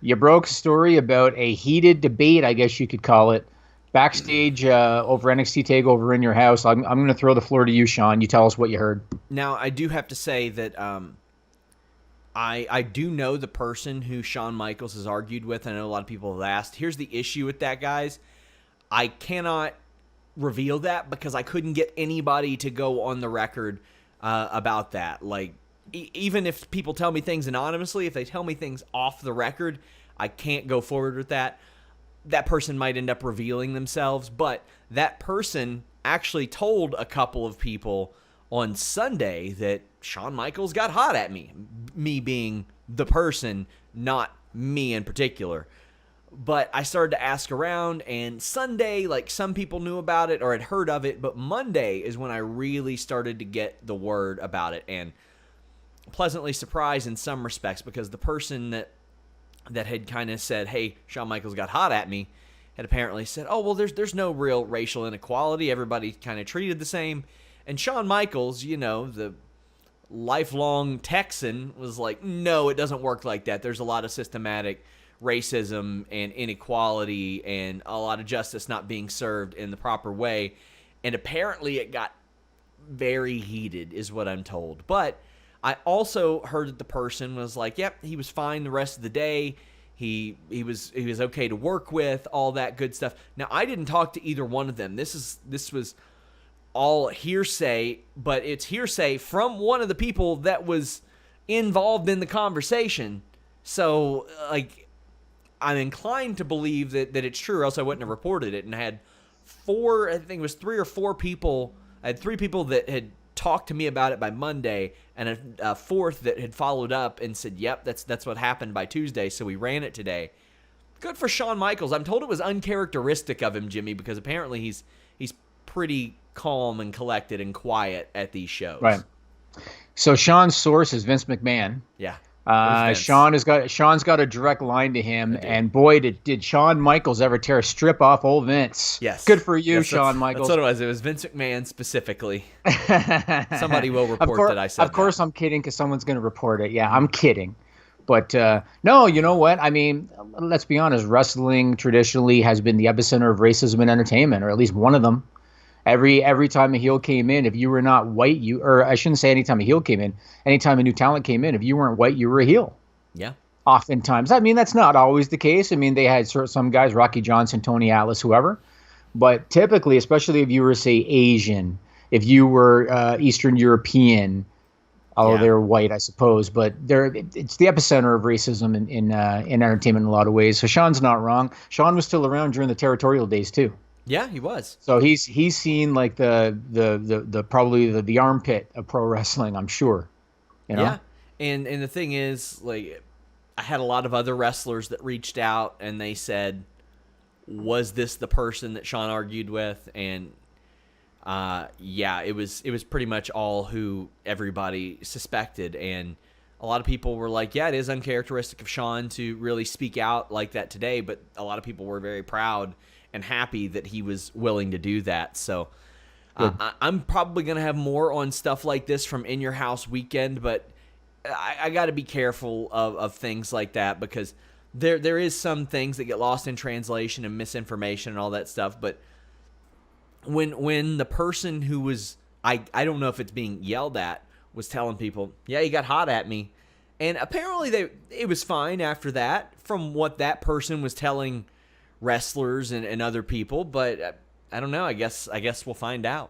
You broke a story about a heated debate, I guess you could call it, backstage over NXT Takeover in your house. I'm going to throw the floor to you, Shawn. You tell us what you heard. Now, I do have to say that I do know the person who Shawn Michaels has argued with. I know a lot of people have asked. Here's the issue with that, guys. I cannot reveal that because I couldn't get anybody to go on the record about that. Like, even if people tell me things anonymously, if they tell me things off the record, I can't go forward with that. That person might end up revealing themselves, but that person actually told a couple of people on Sunday that Shawn Michaels got hot at me. Me being the person, not me in particular. But I started to ask around, and Sunday, like, some people knew about it or had heard of it, but Monday is when I really started to get the word about it, and pleasantly surprised in some respects, because the person that had kind of said, hey, Shawn Michaels got hot at me, had apparently said, oh, well, there's no real racial inequality. Everybody kind of treated the same. And Shawn Michaels, you know, the lifelong Texan, was like, no, it doesn't work like that. There's a lot of systematic racism and inequality and a lot of justice not being served in the proper way. And apparently it got very heated, is what I'm told. But I also heard that the person was like, yep, he was fine the rest of the day. He was okay to work with, all that good stuff. Now, I didn't talk to either one of them. This was all hearsay, but it's hearsay from one of the people that was involved in the conversation. So, like, I'm inclined to believe that it's true, or else I wouldn't have reported it. And I had I think it was 3 or 4 people. I had 3 people that had talked to me about it by Monday, and a 4th that had followed up and said, yep, that's what happened by Tuesday, so we ran it today. Good for Shawn Michaels. I'm told it was uncharacteristic of him, Jimmy, because apparently he's pretty calm and collected and quiet at these shows. Right. So Shawn's source is Vince McMahon. Yeah. Shawn's got a direct line to him, and boy, did Shawn Michaels ever tear a strip off old Vince. Yes. Good for you, yes, Shawn Michaels. That's what it was. It was Vince McMahon specifically. Somebody will report that I said Of course I'm kidding, because someone's going to report it. Yeah, I'm kidding. But no, you know what? I mean, let's be honest. Wrestling traditionally has been the epicenter of racism in entertainment, or at least one of them. Every time a heel came in, if you were not white, or I shouldn't say anytime a heel came in, anytime a new talent came in, if you weren't white, you were a heel. Yeah. Oftentimes. I mean, that's not always the case. I mean, they had some guys, Rocky Johnson, Tony Atlas, whoever. But typically, especially if you were, say, Asian, if you were Eastern European, although they're white, I suppose, but it's the epicenter of racism in entertainment in a lot of ways. So Shawn's not wrong. Shawn was still around during the territorial days too. Yeah, he was. So he's seen like the probably the armpit of pro wrestling, I'm sure. You know? Yeah. And the thing is, like, I had a lot of other wrestlers that reached out and they said, was this the person that Shawn argued with? And yeah, it was pretty much all who everybody suspected. And a lot of people were like, yeah, it is uncharacteristic of Shawn to really speak out like that today, but a lot of people were very proud and happy that he was willing to do that. So I'm probably going to have more on stuff like this from In Your House Weekend, but I got to be careful of things like that, because there is some things that get lost in translation and misinformation and all that stuff. But when the person who was, I don't know if it's being yelled at, was telling people, yeah, he got hot at me. And apparently it was fine after that, from what that person was telling wrestlers and other people. But I don't know. I guess we'll find out.